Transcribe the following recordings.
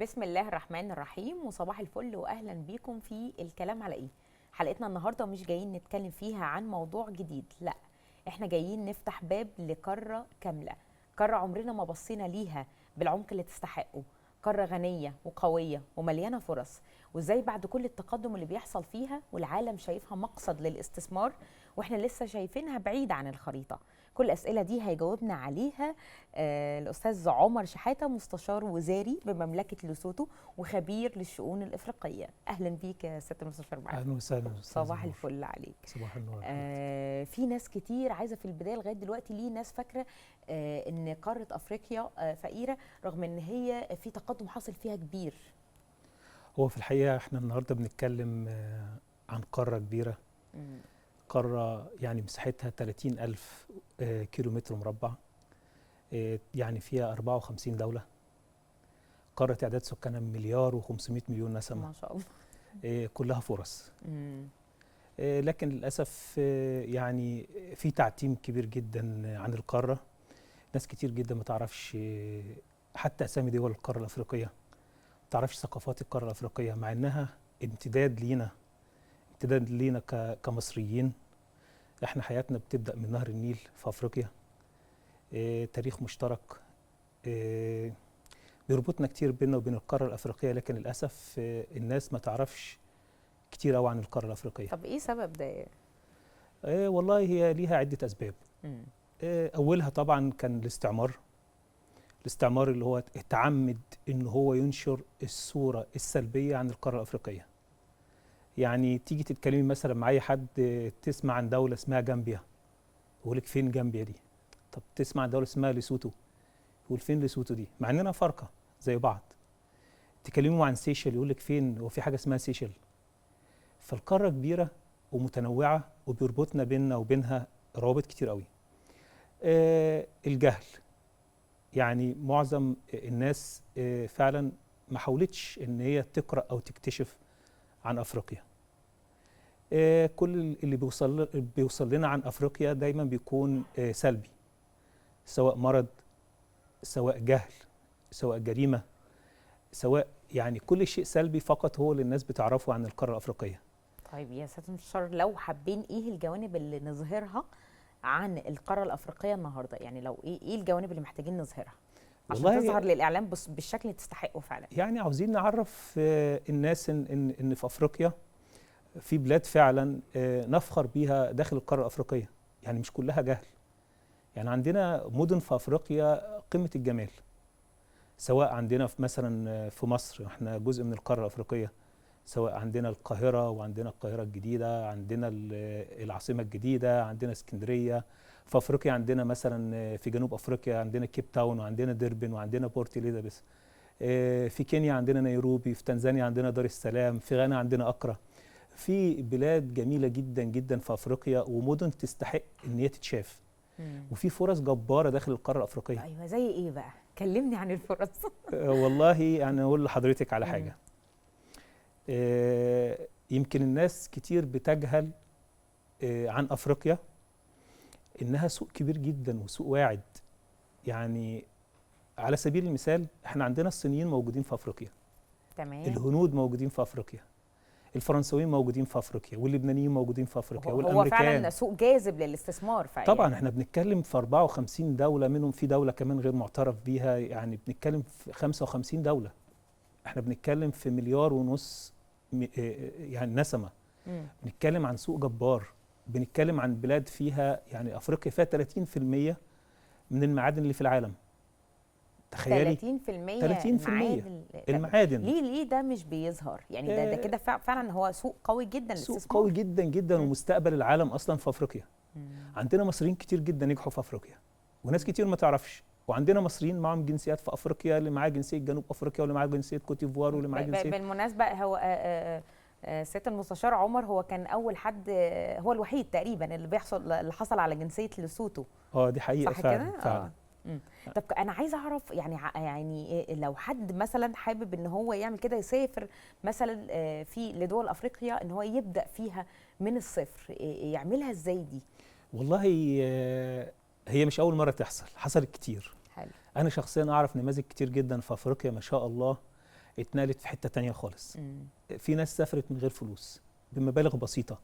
بسم الله الرحمن الرحيم وصباح الفل واهلا بيكم في الكلام على ايه. حلقتنا النهارده مش جايين نتكلم فيها عن موضوع جديد، لا، احنا جايين نفتح باب لقاره كامله، قاره عمرنا ما بصينا ليها بالعمق اللي تستحقه، قاره غنيه وقويه ومليانه فرص، وازاي بعد كل التقدم اللي بيحصل فيها والعالم شايفها مقصد للاستثمار واحنا لسه شايفينها بعيده عن الخريطه. كل الاسئله دي هيجاوبنا عليها الاستاذ عمر شحاته، مستشار وزاري بمملكه لوسوتو وخبير للشؤون الافريقيه. اهلا بيك يا سياده المستشار معانا. اهلا وسهلا. صباح الفل عليك. صباح النور. في ناس كتير عايزه في البدايه لغايه دلوقتي، ليه ناس فاكره ان قاره افريقيا فقيره رغم ان هي في تقدم حاصل فيها كبير. هو في الحقيقه احنا النهارده بنتكلم عن قاره كبيره. قاره يعني مساحتها 30,000 كيلومتر مربع، يعني فيها 54 دوله. قاره تعداد سكانها مليار و500 مليون نسمه، ما شاء الله. كلها فرص. لكن للاسف يعني في تعتيم كبير جدا عن القاره. ناس كتير جدا ما تعرفش حتى اسامي دول القاره الافريقيه، ما تعرفش ثقافات القاره الافريقيه، مع انها امتداد لينا كمصريين. احنا حياتنا بتبدا من نهر النيل في افريقيا. تاريخ مشترك بيربطنا كتير بيننا وبين القاره الافريقيه، لكن للاسف الناس ما تعرفش كتير قوي عن القاره الافريقيه. طب ايه سبب ده؟ والله هي ليها عده اسباب. اولها طبعا كان الاستعمار اللي هو اتعمد ان هو ينشر الصوره السلبيه عن القاره الافريقيه. يعني تيجي تتكلمي مثلا مع اي حد، تسمع عن دوله اسمها جامبيا، يقول لك فين جامبيا دي؟ طب تسمع عن دوله اسمها ليسوتو، يقول فين ليسوتو دي؟ مع اننا فرقه زي بعض. تكلموا عن سيشل، يقول لك فين، هو في حاجه اسمها سيشل؟ فالقاره كبيره ومتنوعه وبيربطنا بيننا وبينها روابط كتير قوي. الجهل، يعني معظم الناس فعلا ما حاولتش ان هي تقرا او تكتشف عن افريقيا. كل اللي بيوصل لنا عن افريقيا دايما بيكون سلبي، سواء مرض، سواء جهل، سواء جريمه، سواء يعني كل شيء سلبي فقط هو اللي الناس بتعرفه عن القاره الافريقيه. طيب يا سياده المستشار، لو حابين ايه الجوانب اللي نظهرها عن القاره الافريقيه النهارده؟ يعني لو ايه الجوانب اللي محتاجين نظهرها عشان تظهر للاعلام بالشكل اللي تستحقه فعلا؟ يعني عاوزين نعرف الناس ان في افريقيا في بلاد فعلا نفخر بيها داخل القاره الافريقيه، يعني مش كلها جهل. يعني عندنا مدن في افريقيا قمه الجمال، سواء عندنا في مثلا في مصر، احنا جزء من القاره الافريقيه، سواء عندنا القاهره وعندنا القاهره الجديده، عندنا العاصمه الجديده، عندنا اسكندريه. في افريقيا عندنا مثلا في جنوب افريقيا عندنا كيب تاون وعندنا ديربن وعندنا بورت اليزابيث. في كينيا عندنا نيروبي، في تنزانيا عندنا دار السلام، في غانا عندنا اكرا. في بلاد جميله جدا جدا في افريقيا ومدن تستحق ان هي تتشاف. وفي فرص جباره داخل القاره الافريقيه. ايوه، زي ايه بقى؟ كلمني عن الفرص. والله انا اقول لحضرتك على حاجه. يمكن الناس كتير بتجهل عن افريقيا انها سوق كبير جدا وسوق واعد. يعني على سبيل المثال احنا عندنا الصينيين موجودين في افريقيا، تمام، الهنود موجودين في افريقيا، الفرنساويين موجودين في افريقيا، واللبنانيين موجودين في افريقيا، والامريكان. هو فعلا سوق جاذب للاستثمار فعلا. طبعا احنا بنتكلم في 54 دوله، منهم في دوله كمان غير معترف بيها، يعني بنتكلم في 55 دوله. احنا بنتكلم في 1.5 مليار يعني نسمه. بنتكلم عن سوق جبار، بنتكلم عن بلاد فيها، يعني افريقيا فيها 30% من المعادن اللي في العالم. تخيلي 30% المعادن. ليه ده مش بيظهر؟ يعني ده كده فعلا هو سوق قوي جدا للاستثمار، سوق قوي جدا جدا ومستقبل العالم اصلا في افريقيا. عندنا مصريين كتير جدا نجحوا في افريقيا وناس كتير ما تعرفش. وعندنا مصريين معاهم جنسيات في افريقيا، اللي معاه جنسيه جنوب افريقيا واللي معاه جنسيه كوت ديفوار واللي معاه جنسيه. بالمناسبه هو سياده المستشار عمر هو كان اول حد، هو الوحيد تقريبا اللي حصل على جنسيه لوسوتو. دي حقيقه، صح فعلا كده؟ فعلا. طب انا عايزه اعرف، يعني لو حد مثلا حابب ان هو يعمل كده، يسافر مثلا في لدول افريقيا ان هو يبدا فيها من الصفر، يعملها ازاي دي؟ والله هي مش اول مره تحصل، حصلت كتير. حلو. انا شخصيا اعرف نماذج كتير جدا في افريقيا ما شاء الله، اتنقلت في حته تانية خالص. مم. في ناس سافرت من غير فلوس بمبالغ بسيطه،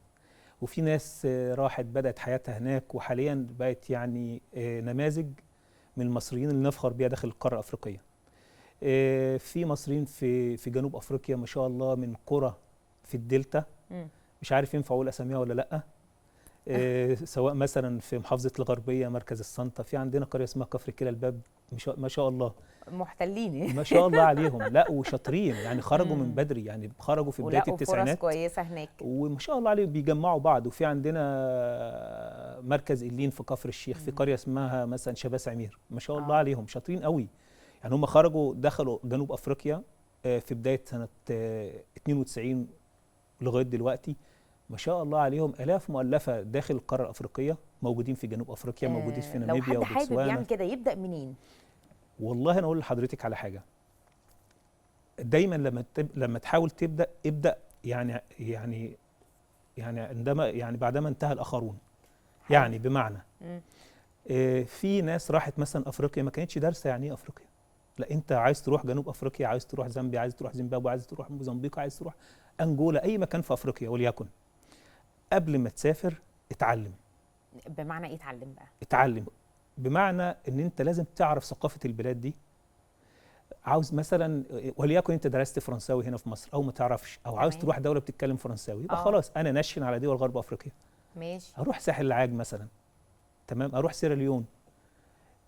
وفي ناس راحت بدات حياتها هناك، وحاليا بقت يعني نماذج من المصريين اللي نفخر بيها داخل القاره الافريقيه. في مصريين في جنوب افريقيا ما شاء الله، من قرى في الدلتا، مم. مش عارف ينفع اقول اساميها ولا لا. سواء مثلا في محافظه الغربيه مركز السلطه، في عندنا قريه اسمها كفر كلا الباب، ما شاء الله، محتلين. ما شاء الله عليهم. لا وشاطرين يعني، خرجوا من مم. بدري يعني، خرجوا في بدايه ولقوا فرص التسعينات، كويسه هناك. وما شاء الله عليهم بيجمعوا بعض. وفي عندنا مركز إلين في كفر الشيخ، في مم. قريه اسمها مثلا شباس عمير، ما شاء الله اه. عليهم شاطرين قوي. يعني هم خرجوا دخلوا جنوب افريقيا في بدايه سنه 92 لغايه دلوقتي، ما شاء الله عليهم. آلاف مؤلفة داخل القارة الأفريقية، موجودين في جنوب أفريقيا، موجودين في لو ناميبيا حد حابب وبوتسوانا. يعمل كده يبدا منين؟ والله أنا أقول لحضرتك على حاجة، دايما لما تحاول تبدأ، ابدأ يعني عندما يعني بعدما انتهى الآخرون. حلو. يعني بمعنى مم. في ناس راحت مثلا أفريقيا ما كانتش دارسة يعني إيه أفريقيا. لا، أنت عايز تروح جنوب أفريقيا، عايز تروح زامبيا، عايز تروح زيمبابوي، عايز تروح موزمبيق، عايز تروح أنجولا، أي مكان في أفريقيا وليكن، قبل ما تسافر اتعلم. بمعنى ايه اتعلم بقى؟ اتعلم بمعنى ان انت لازم تعرف ثقافه البلاد دي. عاوز مثلا وليكن انت درست فرنساوي هنا في مصر، او ما تعرفش، او عاوز تمام. تروح دوله بتتكلم فرنساوي، يبقى اه. خلاص انا نشن على دول غرب افريقيا. ماشي. اروح ساحل العاج مثلا، تمام، اروح سيراليون،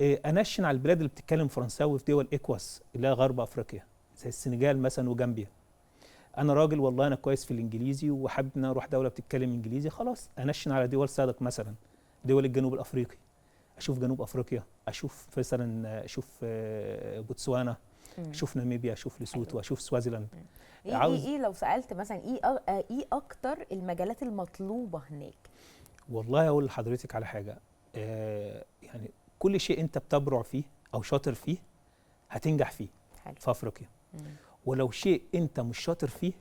انشن على البلاد اللي بتتكلم فرنساوي في دول ايكواس اللي هي غرب افريقيا، زي السنغال مثلا وجامبيا. انا راجل والله انا كويس في الانجليزي وحابب ان اروح دوله بتتكلم انجليزي، خلاص انشن على دول سادق مثلا، دول الجنوب الافريقي، اشوف جنوب افريقيا، اشوف مثلا بوتسوانا، مم. اشوف ناميبيا، اشوف لسوتو، حلو. اشوف سوازيلاند. ايه لو سالت مثلا ايه اكتر المجالات المطلوبه هناك؟ والله اقول لحضرتك على حاجه، يعني كل شيء انت بتبرع فيه او شاطر فيه هتنجح فيه حلو. في افريقيا. مم. ولو شيء انت مش شاطر فيه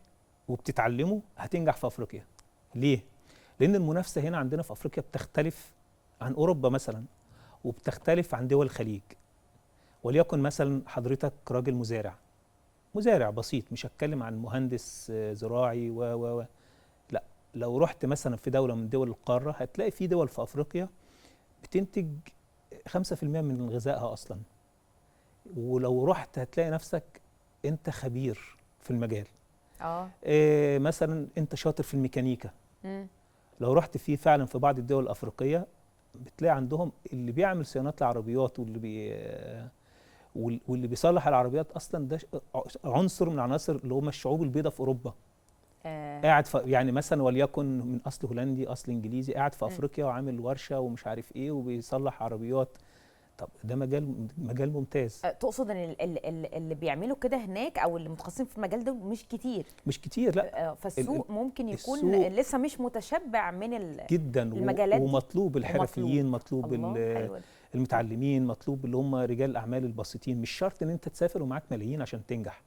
وبتتعلمه هتنجح في افريقيا. ليه؟ لان المنافسه هنا عندنا في افريقيا بتختلف عن اوروبا مثلا، وبتختلف عن دول الخليج. وليكن مثلا حضرتك راجل مزارع بسيط، مش هتكلم عن مهندس زراعي و لا، لو رحت مثلا في دولة من دول القارة هتلاقي في دول في أفريقيا بتنتج 5% من غذائها أصلا. ولو رحت هتلاقي نفسك أنت خبير في المجال. اه. مثلا أنت شاطر في الميكانيكا، مم. لو رحت فيه فعلا في بعض الدول الأفريقية بتلاقي عندهم اللي بيعمل صيانات العربيات واللي بيصلح العربيات اصلا ده عنصر من عناصر اللي هم الشعوب البيضاء في اوروبا. قاعد يعني مثلا وليكن من اصل هولندي، اصل انجليزي، قاعد في افريقيا وعامل ورشه ومش عارف ايه وبيصلح عربيات. طب ده مجال ممتاز. تقصد ان اللي بيعملوا كده هناك او اللي متخصصين في المجال ده مش كتير، لا. فالسوق ممكن يكون السوق لسه مش متشبع من جدا المجالات دي. ومطلوب الحرفيين، مطلوب الله. المتعلمين، مطلوب اللي هم رجال الاعمال البسيطين. مش شرط ان انت تسافر ومعاك ملايين عشان تنجح.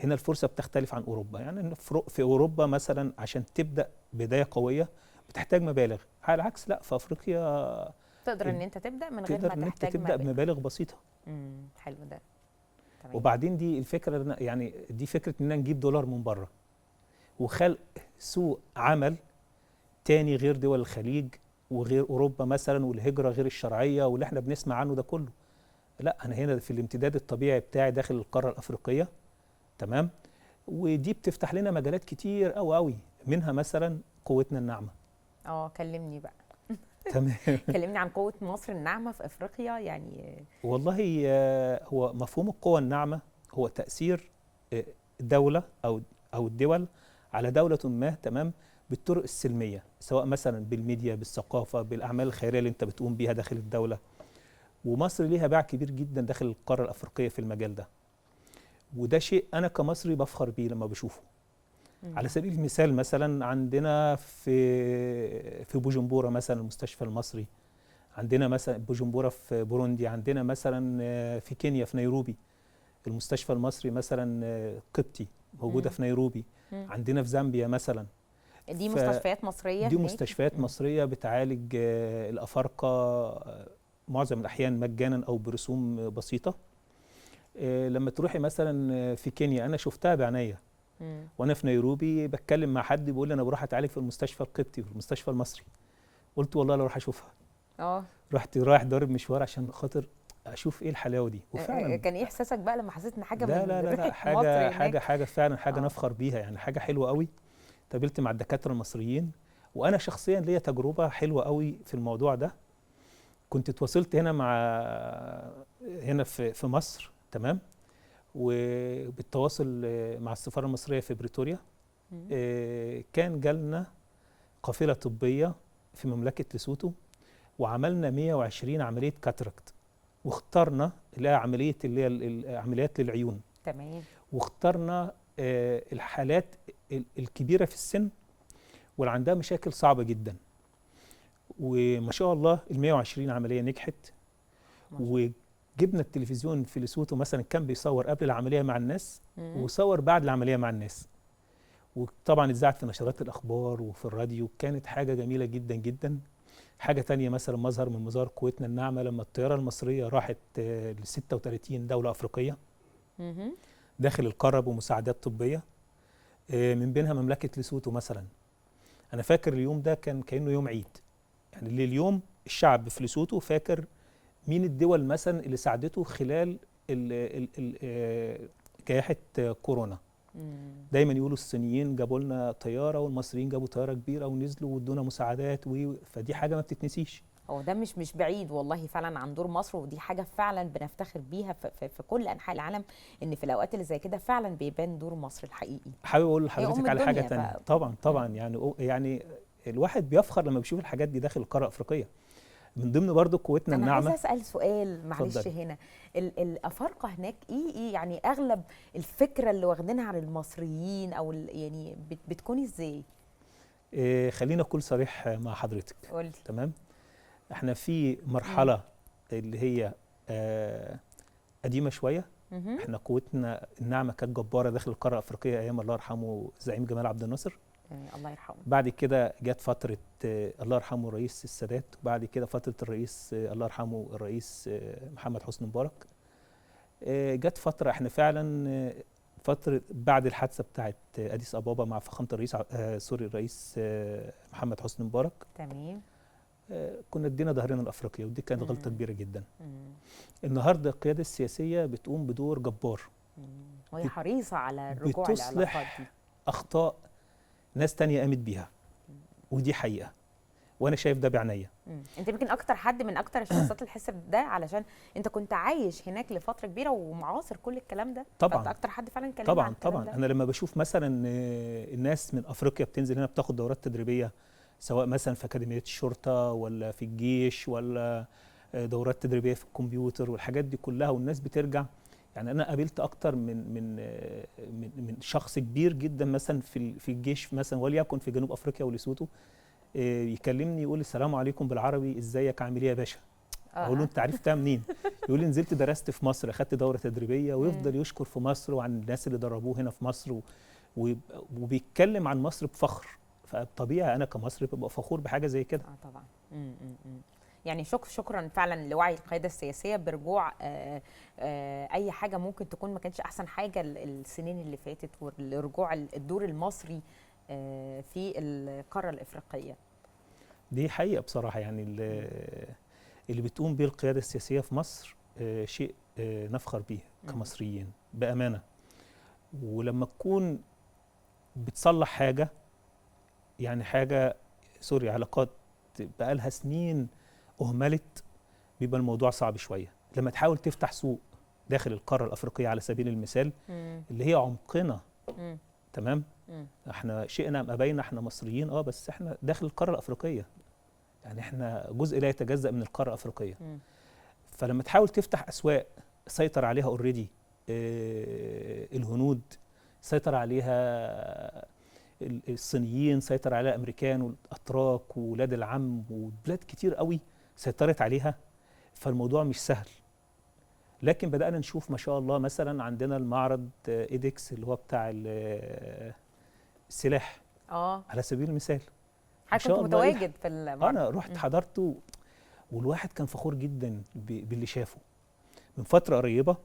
هنا الفرصه بتختلف عن اوروبا. يعني في اوروبا مثلا عشان تبدا بدايه قويه بتحتاج مبالغ، على العكس لا، في افريقيا تقدر ان انت تبدا من غير تقدر ما ان انت تحتاج تبدا بمبالغ بسيطه. حلو ده. تمام. وبعدين دي الفكره، يعني دي فكره اننا نجيب دولار من بره وخلق سوق عمل تاني غير دول الخليج وغير اوروبا مثلا، والهجره غير الشرعيه واللي احنا بنسمع عنه ده كله. لا، انا هنا في الامتداد الطبيعي بتاعي داخل القاره الافريقيه، تمام. ودي بتفتح لنا مجالات كتير قوي قوي، منها مثلا قوتنا الناعمه. كلمني بقى. تمام. كلمني عن قوه مصر الناعمه في افريقيا يعني. والله هو مفهوم القوه الناعمه هو تاثير دوله او الدول على دوله ما، تمام، بالطرق السلميه، سواء مثلا بالميديا، بالثقافه، بالاعمال الخيريه اللي انت بتقوم بيها داخل الدوله. ومصر ليها باع كبير جدا داخل القاره الافريقيه في المجال ده، وده شيء انا كمصري بفخر بيه لما بشوفه. على سبيل المثال مثلا عندنا في بوجمبورا مثلا المستشفى المصري، عندنا مثلا بوجمبورا في بوروندي، عندنا مثلا في كينيا في نيروبي المستشفى المصري مثلا قبطي موجوده في نيروبي. عندنا في زامبيا مثلا. دي مستشفيات مصريه دي هناك؟ مستشفيات مصريه بتعالج الافارقه معظم الاحيان مجانا او برسوم بسيطه. لما تروحي مثلا في كينيا، انا شفتها بعينيا وانا في نيروبي بتكلم مع حد بيقول لي انا بروح اتعالج في المستشفى القبطي في المستشفى المصري. قلت والله لو اروح اشوفها. اه رحت رايح ضارب مشوار عشان خاطر اشوف ايه الحلاوه دي، وفعلا كان ايه احساسك بقى لما حسيت ان حاجه لا من لا لا لا، مصر حاجه هناك؟ فعلا حاجه اه نفخر بيها، يعني حاجه حلوه قوي. قابلت مع الدكاتره المصريين، وانا شخصيا ليا تجربه حلوه قوي في الموضوع ده. كنت اتواصلت هنا في مصر، تمام، وبالتواصل مع السفاره المصريه في بريتوريا. كان جالنا قافله طبيه في مملكه ليسوتو، وعملنا 120 عمليه كاتراكت، واخترنا اللي هي العمليات للعيون. تمام. واخترنا الحالات الكبيره في السن واللي عندها مشاكل صعبه جدا. وما شاء الله ال 120 عمليه نجحت. وجبنا التلفزيون في ليسوتو مثلا كان بيصور قبل العمليه مع الناس وصور بعد العمليه مع الناس، وطبعا اتذاعت في نشرات الاخبار وفي الراديو. كانت حاجه جميله جدا جدا. حاجه تانية مثلا مظهر من مظاهر قوتنا الناعمه لما الطياره المصريه راحت ل 36 دوله افريقيه داخل القاره بمساعدات طبيه، من بينها مملكه ليسوتو مثلا. انا فاكر اليوم ده كانه يوم عيد، يعني اللي اليوم الشعب في ليسوتو فاكر مين الدول مثلا اللي ساعدته خلال جائحه كورونا. دايما يقولوا الصينيين جابوا لنا طياره والمصريين جابوا طياره كبيره ونزلوا وادونا مساعدات، فدي حاجه ما بتتنسيش. هو ده مش بعيد والله فعلا عن دور مصر، ودي حاجه فعلا بنفتخر بيها في كل انحاء العالم، ان في الاوقات اللي زي كده فعلا بيبان دور مصر الحقيقي. حابب اقول لحضرتك على حاجه تانية. طبعا يعني الواحد بيفخر لما بيشوف الحاجات دي داخل القاره الافريقيه. من ضمن برضو قوتنا الناعمه. انا عايزه اسال سؤال معلش. فضل. هنا الافارقه هناك ايه يعني اغلب الفكره اللي واخدينها عن المصريين او يعني بتكون ازاي؟ خلينا اكون صريح مع حضرتك. قولي. تمام. احنا في مرحله اللي هي قديمه شويه. احنا قوتنا الناعمه كانت جباره داخل القاره الافريقيه ايام الله يرحمه الزعيم جمال عبد الناصر. الله يرحمه. بعد كده جت فتره الله يرحمه الرئيس السادات، وبعد كده فتره الرئيس الله يرحمه الرئيس محمد حسني مبارك. جت فتره احنا فعلا فتره بعد الحادثه بتاعت اديس ابابا مع فخامه الرئيس محمد حسني مبارك. تمام. كنا ادينا ظهرنا لافريقيا، ودي كانت غلطه كبيره جدا. النهارده القياده السياسيه بتقوم بدور جبار، وهي حريصه على الرجوع للعلاقات دي. اخطاء ناس تانية قامت بيها، ودي حقيقه وانا شايف ده بعينيا. انت يمكن اكتر حد من اكتر الشخصيات اللي حس ده، علشان انت كنت عايش هناك لفتره كبيره ومعاصر كل الكلام ده. طبعا فانت اكتر حد فعلا كلمنا طبعا عن الكلام طبعا ده. انا لما بشوف مثلا الناس من افريقيا بتنزل هنا بتاخد دورات تدريبيه، سواء مثلا في اكاديميات الشرطه ولا في الجيش ولا دورات تدريبيه في الكمبيوتر والحاجات دي كلها، والناس بترجع. يعني انا قابلت اكتر من شخص كبير جدا مثلا في الجيش مثلا، وليكن في جنوب افريقيا وليسوتو، يكلمني يقول لي السلام عليكم بالعربي، ازيك عامل ايه يا باشا؟ اقول له انت عرفتها منين؟ يقول لي نزلت درست في مصر، اخدت دوره تدريبيه، ويفضل يشكر في مصر وعن الناس اللي دربوه هنا في مصر وبيتكلم عن مصر بفخر. فطبيعي انا كمصري ببقى فخور بحاجه زي كده. طبعا. يعني شكرا فعلا لوعي القياده السياسيه برجوع اي حاجه ممكن تكون ما كانتش احسن حاجه السنين اللي فاتت، ورجوع الدور المصري في القاره الافريقيه. دي حقيقه بصراحه، يعني اللي بتقوم بيه القياده السياسيه في مصر شيء نفخر بيه كمصريين بامانه. ولما تكون بتصلح حاجه، يعني حاجه علاقات بقالها سنين اهملت، بيبقى الموضوع صعب شويه. لما تحاول تفتح سوق داخل القاره الافريقيه على سبيل المثال، اللي هي عمقنا، تمام، احنا شئنا ام ابينا احنا مصريين، بس احنا داخل القاره الافريقيه، يعني احنا جزء لا يتجزأ من القاره الافريقيه. فلما تحاول تفتح اسواق سيطر عليها اوريدي الهنود، سيطر عليها الصينيين، سيطر عليها الامريكان والاتراك وولاد العم وبلاد كتير قوي سيطرت عليها، فالموضوع مش سهل. لكن بدأنا نشوف ما شاء الله مثلا عندنا المعرض ايدكس اللي هو بتاع السلاح على سبيل المثال. حضرتك كنت متواجد في المعرض. انا رحت حضرته، والواحد كان فخور جدا باللي شافه. من فتره قريبه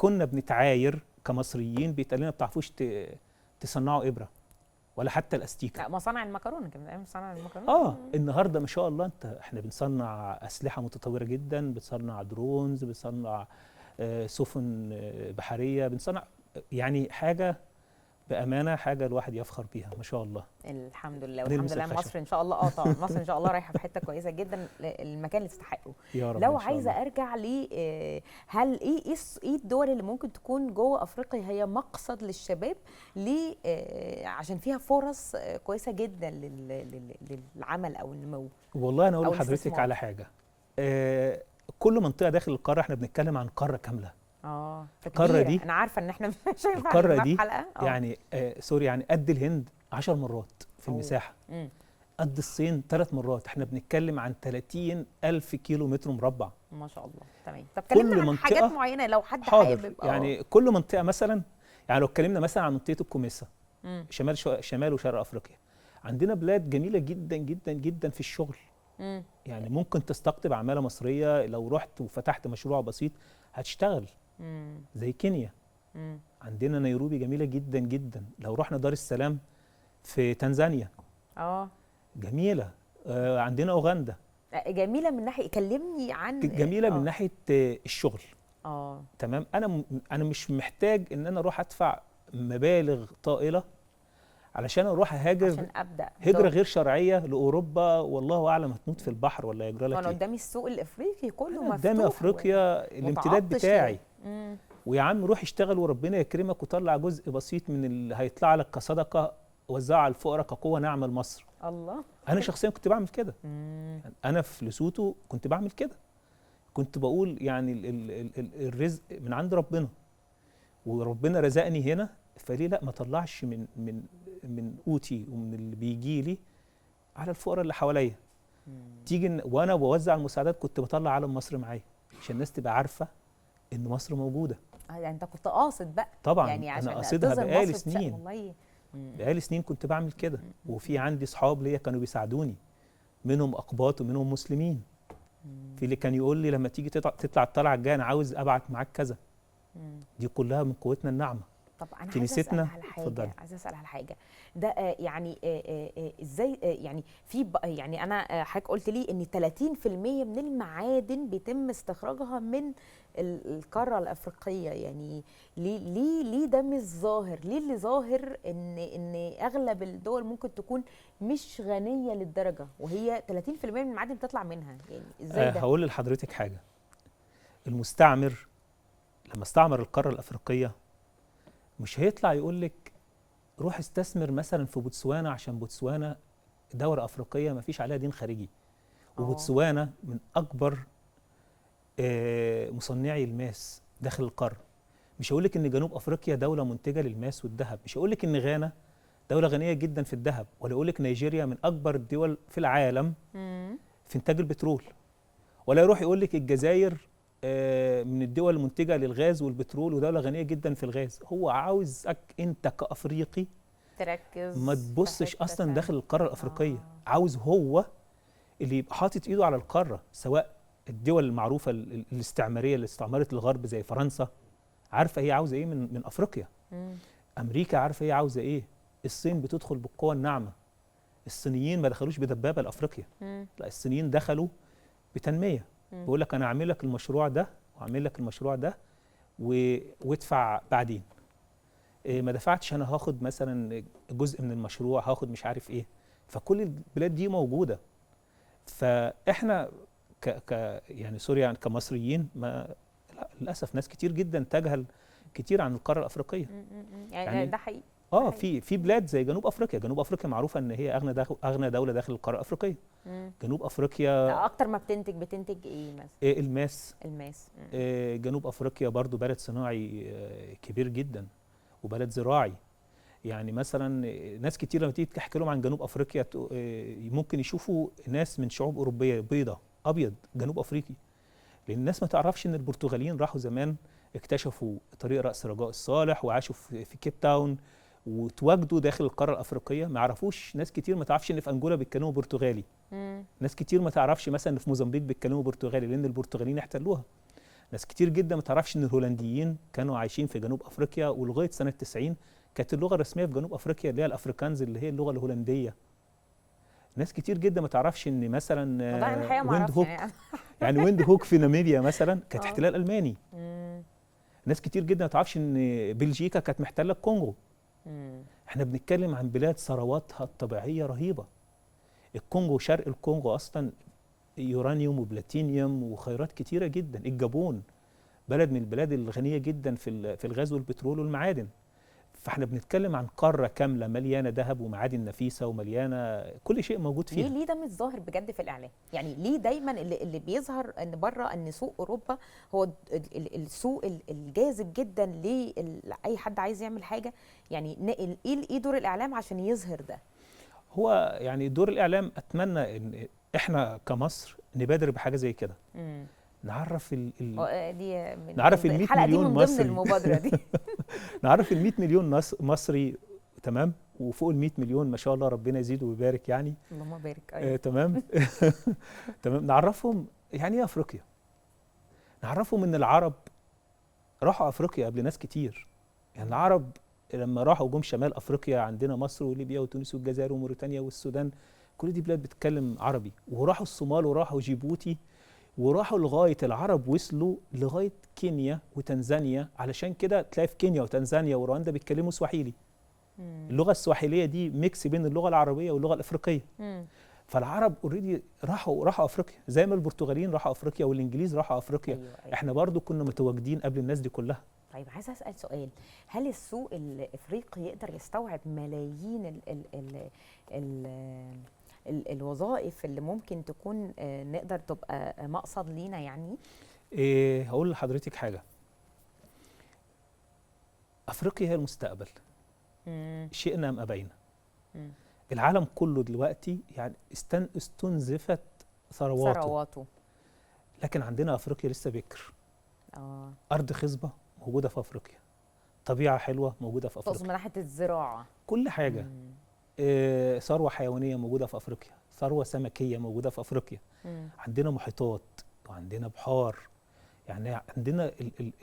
كنا بنتعاير كمصريين، بيتقال لنا ما بتعرفوش تصنعوا ابره ولا حتى الاستيكه. لا، مصانع المكرونه كان بنعمل مصانع المكرونه. النهارده ما شاء الله احنا بنصنع اسلحه متطوره جدا، بنصنع درونز، بنصنع سفن بحريه، بنصنع يعني حاجه بامانه، حاجه الواحد يفخر بيها ما شاء الله. الحمد لله والحمد لله. مصر ان شاء الله طبعا مصر ان شاء الله رايحه في حته كويسه جدا، المكان اللي تستحقه يا رب. لو عايزه ارجع ل هل ايه الدول اللي ممكن تكون جوه افريقيا هي مقصد للشباب عشان فيها فرص كويسه جدا للعمل او النمو؟ والله انا اقول لحضرتك على حاجه، كل منطقه داخل القاره، احنا بنتكلم عن قاره كامله. القاره دي انا عارفه ان احنا مش هينفع القاره دي حلقه يعني سوري، يعني قد الهند 10 مرات في المساحه، قد الصين 3 مرات. احنا بنتكلم عن 30,000 كيلو متر مربع ما شاء الله. تمام. طب كلمنا عن حاجات معينه لو حد حابب. يعني كل منطقه مثلا، يعني لو اتكلمنا مثلا عن منطقه الكوميسا، شمال وشرق افريقيا، عندنا بلاد جميله جدا جدا جدا في الشغل. يعني ممكن تستقطب عماله مصريه، لو رحت وفتحت مشروع بسيط هتشتغل. زي كينيا، عندنا نيروبي جميله جدا جدا. لو رحنا دار السلام في تنزانيا جميله. عندنا اوغندا جميله من ناحيه، كلمني عن جميله من ناحيه الشغل. تمام. انا مش محتاج ان انا اروح ادفع مبالغ طائله علشان اروح اهاجر، عشان ابدا هجره غير شرعيه لاوروبا، والله اعلم هتموت في البحر ولا يجرى لك ايه. انا قدامي السوق الافريقي كله مفتوح، قدامي افريقيا الامتداد بتاعي. ويا عم روح اشتغل وربنا يكرمك وطلع جزء بسيط من اللي هيطلع لك كصدقه، وزعه على الفقراء كقوه نعمه لمصر. الله. انا شخصيا كنت بعمل كده. انا في لسوتو كنت بعمل كده، كنت بقول يعني الرزق من عند ربنا، وربنا رزقني هنا، فليه لا ما طلعش من قوتي ومن اللي بيجي لي على الفقراء اللي حواليا. تيجي وانا بوزع المساعدات كنت بطلع علم مصر معايا عشان الناس تبقى عارفه ان مصر موجوده. يعني انت كنت قاصد بقى طبعا، يعني عشان انا قاصدها بقالي سنين. والله بقالي سنين كنت بعمل كده. وفي عندي صحاب ليا كانوا بيساعدوني، منهم اقباط ومنهم مسلمين. في اللي كان يقول لي لما تيجي تطلع الطلعه الجايه انا عاوز ابعت معاك كذا. دي كلها من قوتنا النعمه. طب انا عايزه اسال على حاجه ده يعني ازاي يعني في يعني انا حضرتك قلت لي ان 30% من المعادن بيتم استخراجها من القاره الافريقيه. يعني ليه ده مش ظاهر؟ ليه اللي ظاهر ان اغلب الدول ممكن تكون مش غنيه للدرجه وهي 30% من المعادن بتطلع منها؟ يعني ازاي ده؟ هقول لحضرتك حاجه. المستعمر لما استعمر القاره الافريقيه مش هيطلع يقول لك روح استثمر مثلا في بوتسوانا، عشان بوتسوانا دولة أفريقية ما فيش عليها دين خارجي. وبوتسوانا من أكبر مصنعي الماس داخل القارة. مش هقول لك إن جنوب أفريقيا دولة منتجة للماس والذهب، مش هقول لك إن غانا دولة غنية جدا في الذهب، ولا أقول لك نيجيريا من أكبر الدول في العالم في إنتاج البترول، ولا يروح يقول لك الجزائر من الدول المنتجة للغاز والبترول ودولة غنية جدا في الغاز. هو عاوزك انت كأفريقي تركز، ما تبصش اصلا داخل القارة الأفريقية. عاوز هو اللي يبقى حاطط ايده على القارة، سواء الدول المعروفة الاستعمارية اللي استعمرت الغرب زي فرنسا عارفة هي عاوزة ايه من أفريقيا. أمريكا عارفة هي عاوزة ايه. الصين بتدخل بالقوة الناعمة. الصينيين ما دخلوش بدبابة لأفريقيا، لا الصينيين دخلوا بتنمية. بقول لك انا اعمل لك المشروع ده واعمل لك المشروع ده وادفع بعدين. ما دفعتش انا هاخد مثلا جزء من المشروع، هاخد مش عارف ايه. فكل البلاد دي موجوده. فاحنا يعني سوري يعني كمصريين للاسف ناس كتير جدا تجهل كتير عن القاره الافريقيه. يعني ده حقيقي. في بلاد زي جنوب افريقيا. جنوب افريقيا معروفه ان هي اغنى دوله داخل القاره الافريقيه. جنوب افريقيا اكتر ما بتنتج ايه مثلا؟ الماس. جنوب افريقيا برضو بلد صناعي كبير جدا وبلد زراعي. يعني مثلا ناس كتير لما تيجي تحكي لهم عن جنوب افريقيا ممكن يشوفوا ناس من شعوب اوروبيه بيضه ابيض جنوب افريقي. لان الناس ما تعرفش ان البرتغاليين راحوا زمان اكتشفوا طريق رأس رجاء الصالح وعاشوا في كيب تاون وتواجدوا داخل القاره الافريقيه. ما يعرفوش ناس كتير ما تعرفش ان في انجولا بيتكلموا برتغالي. ناس كتير ما تعرفش مثلا ان في موزمبيق بيتكلموا برتغالي لان البرتغاليين احتلوها. ناس كتير جدا ما تعرفش ان الهولنديين كانوا عايشين في جنوب افريقيا، ولغايه سنه 90 كانت اللغه الرسميه في جنوب افريقيا اللي هي الافريكانز، اللي هي اللغه الهولنديه. ناس كتير جدا ما تعرفش ان مثلا والله انا الحقيقه ما ويند اعرفش هوك، يعني. يعني ويند هوك في ناميبيا مثلا كانت آه. احتلال الماني. ناس كتير جدا ما تعرفش ان بلجيكا كانت محتله الكونغو. احنا بنتكلم عن بلاد ثرواتها الطبيعيه رهيبه. الكونغو، شرق الكونغو اصلا يورانيوم وبلاتينيوم وخيرات كتيره جدا. الجابون بلد من البلاد الغنيه جدا في الغاز والبترول والمعادن. فاحنا بنتكلم عن قاره كامله مليانه ذهب ومعادن نفيسه ومليانه كل شيء موجود فيها. ليه ده مش ظاهر بجد في الاعلام؟ يعني ليه دايما اللي بيظهر ان بره ان سوق اوروبا هو السوق الجاذب جدا لاي حد عايز يعمل حاجه؟ يعني ايه دور الاعلام عشان يظهر ده؟ هو يعني دور الاعلام، اتمنى ان احنا كمصر نبادر بحاجه زي كده. نعرف دي نعرف ال 100 الحلقه دي مليون من ضمن مصري المبادره دي. نعرف ال 100 مليون مصري، تمام، وفوق ال 100 مليون ما شاء الله ربنا يزيد ويبارك يعني. اللهم بارك. أيوة. تمام. تمام. نعرفهم يعني ايه افريقيا. نعرفهم ان العرب راحوا افريقيا قبل ناس كتير. يعني العرب لما راحوا جم شمال افريقيا، عندنا مصر وليبيا وتونس والجزائر وموريتانيا والسودان، كل دي بلاد بتتكلم عربي. وراحوا الصومال وراحوا جيبوتي، وراحوا لغايه العرب وصلوا لغايه كينيا وتنزانيا. علشان كده تلاقي في كينيا وتنزانيا ورواندا بيتكلموا سواحيلي. اللغه السواحيليه دي ميكس بين اللغه العربيه واللغه الافريقيه. فالعرب اوريدي راحوا افريقيا، زي ما البرتغاليين راحوا افريقيا والانجليز راحوا افريقيا. أيوة. احنا برضو كنا متواجدين قبل الناس دي كلها. طيب عايزه اسال سؤال، هل السوق الافريقي يقدر يستوعب ملايين الوظائف اللي ممكن تكون نقدر تبقى مقصد لينا يعني؟ هقول لحضرتك حاجه. افريقيا هي المستقبل، شئنا ام ابينا. العالم كله دلوقتي يعني استنزفت ثرواته، لكن عندنا افريقيا لسه بكر. ارض خصبه موجوده في افريقيا، طبيعه حلوه موجوده في افريقيا، من ناحيه الزراعه كل حاجه. ثروه حيوانيه موجوده في افريقيا، ثروه سمكيه موجوده في افريقيا. عندنا محيطات وعندنا بحار، يعني عندنا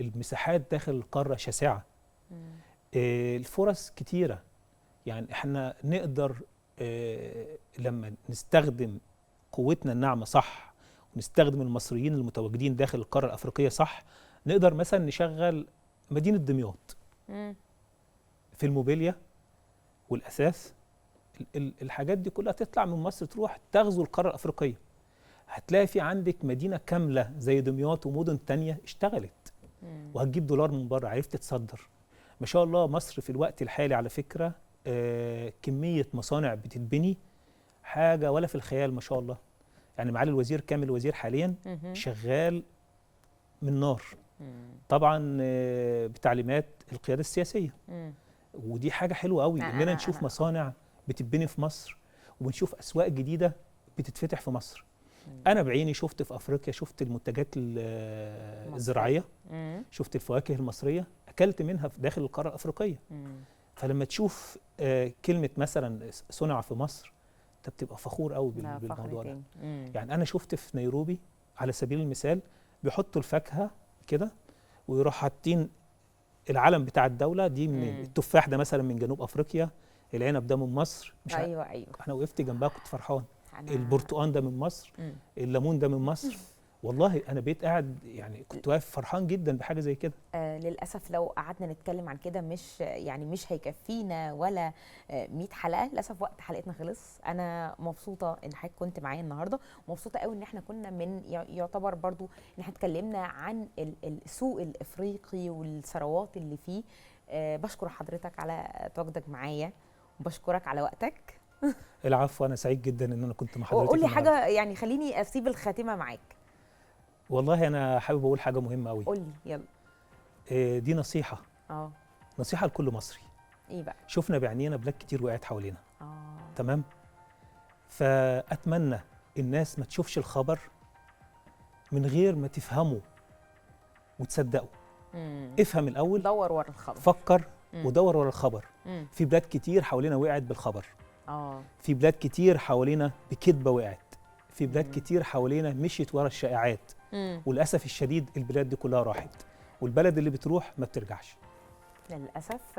المساحات داخل القاره شاسعه. الفرص كتيره. يعني احنا نقدر لما نستخدم قوتنا الناعمه صح، ونستخدم المصريين المتواجدين داخل القاره الافريقيه صح، نقدر مثلا نشغل مدينه دمياط في الموبيليا والاثاث. الحاجات دي كلها تطلع من مصر تروح تغزو القاره الافريقيه. هتلاقي في عندك مدينه كامله زي دمياط ومدن تانية اشتغلت وهتجيب دولار من بره، عرفت تصدر. ما شاء الله مصر في الوقت الحالي على فكره كميه مصانع بتتبني حاجه ولا في الخيال ما شاء الله. يعني معالي الوزير كامل الوزير حاليا شغال من نار، طبعا بتعليمات القياده السياسيه. ودي حاجه حلوه قوي اننا نشوف مصانع بتتبني في مصر، وبنشوف اسواق جديده بتتفتح في مصر. انا بعيني شفت في افريقيا، شفت المنتجات الزراعيه، شفت الفواكه المصريه، اكلت منها في داخل القاره الافريقيه. فلما تشوف كلمه مثلا صنع في مصر، انت بتبقى فخور قوي بالموضوع ده. يعني انا شفت في نيروبي على سبيل المثال بيحطوا الفاكهه كده ويروحوا حاطين العلم بتاع الدوله دي. من التفاح ده مثلا من جنوب افريقيا، العنب ده من مصر. مش ايوه انا وقفت جنبها كنت فرحان. البرتقال ده من مصر، الليمون ده من مصر. والله انا بقيت قاعد يعني كنت واقف فرحان جدا بحاجه زي كده. للاسف لو قعدنا نتكلم عن كده مش هيكفينا ولا 100 حلقه. للاسف وقت حلقتنا خلص. انا مبسوطه ان حضرتك كنت معايا النهارده، ومبسوطه قوي ان احنا كنا يعتبر برضو ان احنا اتكلمنا عن السوق الافريقي والثروات اللي فيه. بشكر حضرتك على تواجدك معايا، وبشكرك على وقتك. العفو، انا سعيد جدا ان انا كنت مع حضرتك. وقول لي حاجه يعني خليني اسيب الخاتمه معاك. والله انا حابب اقول حاجه مهمه قوي. قول لي يلا. دي نصيحه. نصيحه لكل مصري. ايه بقى؟ شفنا بعينينا بلاد كتير وقعت حوالينا. تمام. فاتمنى الناس ما تشوفش الخبر من غير ما تفهمه وتصدقه. افهم الاول، دور ورا الخبر، فكر ودور ورا الخبر. في بلاد كتير حوالينا وقعت بالخبر. في بلاد كتير حوالينا بكذبه وقعت. في بلاد كتير حوالينا مشيت ورا الشائعات. وللاسف الشديد البلاد دي كلها راحت، والبلد اللي بتروح ما بترجعش للأسف.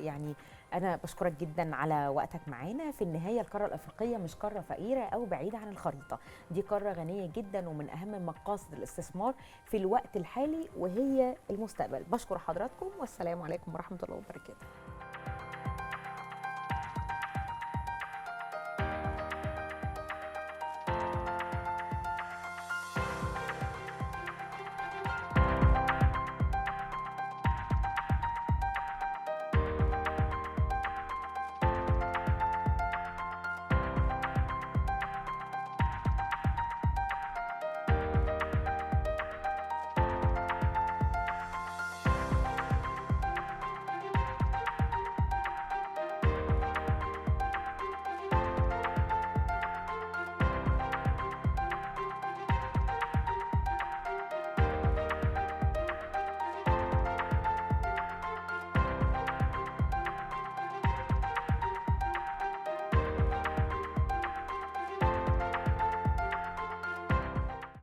يعني أنا بشكرك جدا على وقتك معانا. في النهاية القارة الأفريقية مش قارة فقيرة أو بعيدة عن الخريطة، دي قارة غنية جدا ومن أهم مقاصد الاستثمار في الوقت الحالي، وهي المستقبل. بشكر حضراتكم والسلام عليكم ورحمة الله وبركاته.